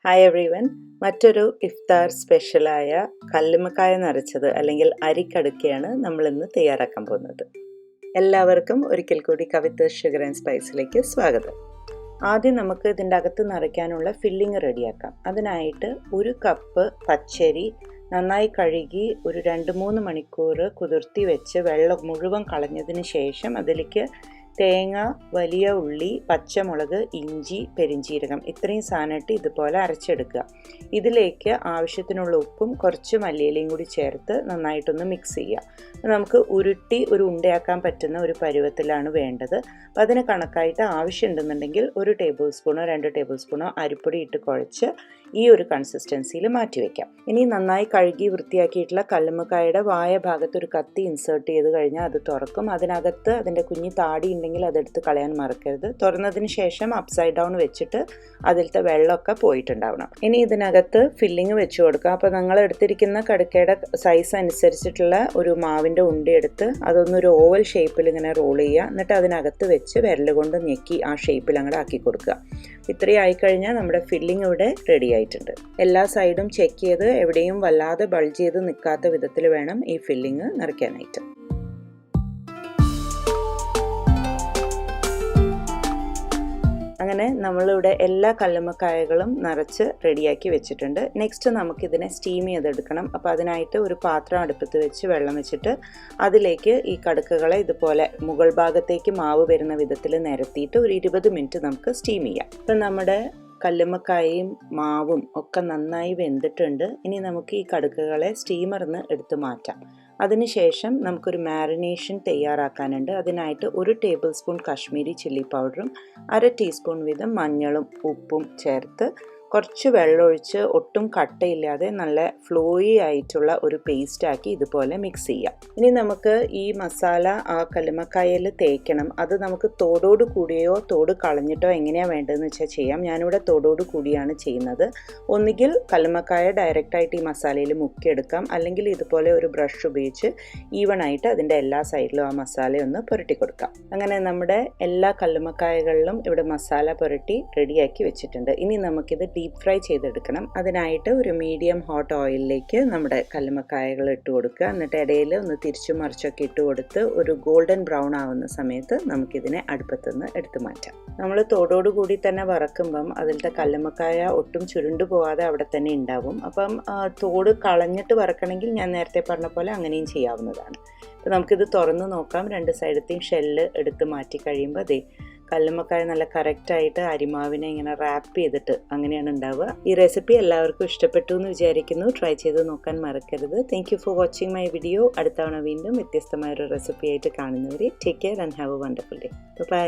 Hi everyone, മറ്റൊരു ഇഫ്താർ സ്പെഷ്യലായ കല്ലുമ്മക്കായ നിറച്ചത് അല്ലെങ്കിൽ അരിക്കടുക്കയാണ് നമ്മളിന്ന് തയ്യാറാക്കാൻ പോകുന്നത്. എല്ലാവർക്കും ഒരിക്കൽ കൂടി കവിത ഷുഗർ ആൻഡ് സ്പൈസിലേക്ക് സ്വാഗതം. ആദ്യം നമുക്ക് ഇതിൻ്റെ അകത്ത് നിറയ്ക്കാനുള്ള ഫില്ലിങ് റെഡിയാക്കാം. അതിനായിട്ട് 1 കപ്പ് പച്ചരി നന്നായി കഴുകി ഒരു 2-3 മണിക്കൂർ കുതിർത്തി വെച്ച് വെള്ളം മുഴുവൻ കളഞ്ഞതിന് ശേഷം അതിലേക്ക് തേങ്ങ, വലിയ ഉള്ളി, പച്ചമുളക്, ഇഞ്ചി, പെരിഞ്ചീരകം ഇത്രയും സാധനമായിട്ട് ഇതുപോലെ അരച്ചെടുക്കുക. ഇതിലേക്ക് ആവശ്യത്തിനുള്ള ഉപ്പും കുറച്ച് മല്ലിയിലയും കൂടി ചേർത്ത് നന്നായിട്ടൊന്ന് മിക്സ് ചെയ്യുക. നമുക്ക് ഉരുട്ടി ഒരു ഉണ്ടയാക്കാൻ പറ്റുന്ന ഒരു പരുവത്തിലാണ് വേണ്ടത്. അപ്പം അതിന് കണക്കായിട്ട് ആവശ്യമുണ്ടെന്നുണ്ടെങ്കിൽ 1 ടേബിൾ സ്പൂണോ 2 ടേബിൾ സ്പൂണോ അരിപ്പൊടി ഇട്ട് കുഴച്ച് ഈ ഒരു കൺസിസ്റ്റൻസിയിൽ മാറ്റി വയ്ക്കാം. ഇനി നന്നായി കഴുകി വൃത്തിയാക്കിയിട്ടുള്ള കല്ലുമ്മക്കായുടെ വായ ഭാഗത്ത് ഒരു കത്തി ഇൻസേർട്ട് ചെയ്ത് കഴിഞ്ഞാൽ അത് തുറക്കും. അതിനകത്ത് അതിൻ്റെ കുഞ്ഞി താടി ഉണ്ടെങ്കിൽ അതെടുത്ത് കളയാൻ മറക്കരുത്. തുറന്നതിന് ശേഷം അപ്സൈഡ് ഡൗൺ വെച്ചിട്ട് അതിലത്തെ വെള്ളമൊക്കെ പോയിട്ടുണ്ടാവണം. ഇനി ഇതിനകത്ത് ഫില്ലിങ് വെച്ച് കൊടുക്കുക. അപ്പോൾ നിങ്ങൾ എടുത്തിരിക്കുന്ന കടുക്കയുടെ സൈസ് അനുസരിച്ചിട്ടുള്ള ഒരു മാവിൻ്റെ ഉണ്ടി എടുത്ത് അതൊന്നൊരു ഓവൽ ഷേപ്പിൽ ഇങ്ങനെ റോൾ ചെയ്യുക. എന്നിട്ട് അതിനകത്ത് വെച്ച് വിരൽ കൊണ്ട് ഞെക്കി ആ ഷേപ്പിൽ അങ്ങോട്ട് ആക്കി കൊടുക്കുക. ഇത്രയും ആയിക്കഴിഞ്ഞാൽ നമ്മുടെ ഫില്ലിങ് ഇവിടെ റെഡി ആയിട്ടുണ്ട്. എല്ലാ സൈഡും ചെക്ക് ചെയ്ത് എവിടെയും വല്ലാതെ ബൾജ് ചെയ്ത് നിൽക്കാത്ത വിധത്തിൽ വേണം ഈ ഫില്ലിങ് നിറയ്ക്കാനായിട്ട്. അങ്ങനെ നമ്മളിവിടെ എല്ലാ കല്ലുമ്മക്കായകളും നിറച്ച് റെഡിയാക്കി വെച്ചിട്ടുണ്ട്. നെക്സ്റ്റ് നമുക്കിതിനെ സ്റ്റീം ചെയ്തെടുക്കണം. അപ്പോൾ അതിനായിട്ട് ഒരു പാത്രം അടുപ്പത്ത് വെച്ച് വെള്ളം വെച്ചിട്ട് അതിലേക്ക് ഈ കടുക്കകളെ ഇതുപോലെ മുകൾ ഭാഗത്തേക്ക് മാവ് വരുന്ന വിധത്തിൽ നിരത്തിയിട്ട് ഒരു 20 മിനിറ്റ് നമുക്ക് സ്റ്റീം ചെയ്യാം. അപ്പം നമ്മുടെ കല്ലുമ്മക്കായയും മാവും ഒക്കെ നന്നായി വെന്തിട്ടുണ്ട്. ഇനി നമുക്ക് ഈ കടുക്കകളെ സ്റ്റീമറിന്ന് എടുത്ത് മാറ്റാം. അതിനുശേഷം നമുക്കൊരു മാരിനേഷൻ തയ്യാറാക്കാനുണ്ട്. അതിനായിട്ട് 1 ടേബിൾ സ്പൂൺ കാശ്മീരി ചില്ലി പൗഡറും 1/2 ടീസ്പൂൺ വീതം മഞ്ഞളും ഉപ്പും ചേർത്ത് കുറച്ച് വെള്ളമൊഴിച്ച് ഒട്ടും കട്ടയില്ലാതെ നല്ല ഫ്ലോയി ആയിട്ടുള്ള ഒരു പേസ്റ്റാക്കി ഇതുപോലെ മിക്സ് ചെയ്യാം. ഇനി നമുക്ക് ഈ മസാല ആ കല്ലുമ്മക്കായയിൽ തേക്കണം. അത് നമുക്ക് തോടോട് കൂടിയോ തോട് കളഞ്ഞിട്ടോ എങ്ങനെയാണ് വേണ്ടതെന്ന് വെച്ചാൽ ചെയ്യാം. ഞാനിവിടെ തോടോട് കൂടിയാണ് ചെയ്യുന്നത്. ഒന്നുകിൽ കല്ലുമ്മക്കായ ഡയറക്റ്റായിട്ട് ഈ മസാലയിൽ മുക്കിയെടുക്കാം, അല്ലെങ്കിൽ ഇതുപോലെ ഒരു ബ്രഷ് ഉപയോഗിച്ച് ഈവണായിട്ട് അതിൻ്റെ എല്ലാ സൈഡിലും ആ മസാലയൊന്ന് പുരട്ടി കൊടുക്കാം. അങ്ങനെ നമ്മുടെ എല്ലാ കല്ലുമ്മക്കായകളിലും ഇവിടെ മസാല പുരട്ടി റെഡിയാക്കി വെച്ചിട്ടുണ്ട്. ഇനി നമുക്കിത് ഡീപ്പ് ഫ്രൈ ചെയ്തെടുക്കണം. അതിനായിട്ട് ഒരു മീഡിയം ഹോട്ട് ഓയിലിലേക്ക് നമ്മുടെ കല്ലുമ്മക്കായകൾ ഇട്ട് കൊടുക്കുക. എന്നിട്ട് ഇടയിൽ ഒന്ന് തിരിച്ചും മറിച്ചൊക്കെ ഇട്ട് കൊടുത്ത് ഒരു ഗോൾഡൻ ബ്രൗൺ ആവുന്ന സമയത്ത് നമുക്കിതിനെ അടുപ്പത്തുനിന്ന് എടുത്തു മാറ്റാം. നമ്മൾ തോടോട് കൂടി തന്നെ വറക്കുമ്പം അതിലത്തെ കല്ലുമ്മക്കായ ഒട്ടും ചുരുണ്ടു പോകാതെ അവിടെ തന്നെ ഉണ്ടാവും. അപ്പം തോട് കളഞ്ഞിട്ട് വറക്കണമെങ്കിൽ ഞാൻ നേരത്തെ പറഞ്ഞ പോലെ അങ്ങനെയും ചെയ്യാവുന്നതാണ്. അപ്പോൾ നമുക്കിത് തുറന്ന് നോക്കാം. 2 സൈഡത്തെയും ഷെല്ല് എടുത്ത് മാറ്റി കഴിയുമ്പോൾ അതേ കല്ലുമ്മക്കായ നല്ല കറക്റ്റായിട്ട് അരിമാവിനെ ഇങ്ങനെ റാപ്പ് ചെയ്തിട്ട് അങ്ങനെയാണ് ഉണ്ടാവുക. ഈ റെസിപ്പി എല്ലാവർക്കും ഇഷ്ടപ്പെട്ടു എന്ന് വിചാരിക്കുന്നു. ട്രൈ ചെയ്ത് നോക്കാൻ മറക്കരുത്. Thank you for watching my video. അടുത്ത തവണ വീണ്ടും വ്യത്യസ്തമായൊരു റെസിപ്പി ആയിട്ട് കാണുന്നവരെ take care and have a wonderful day. By.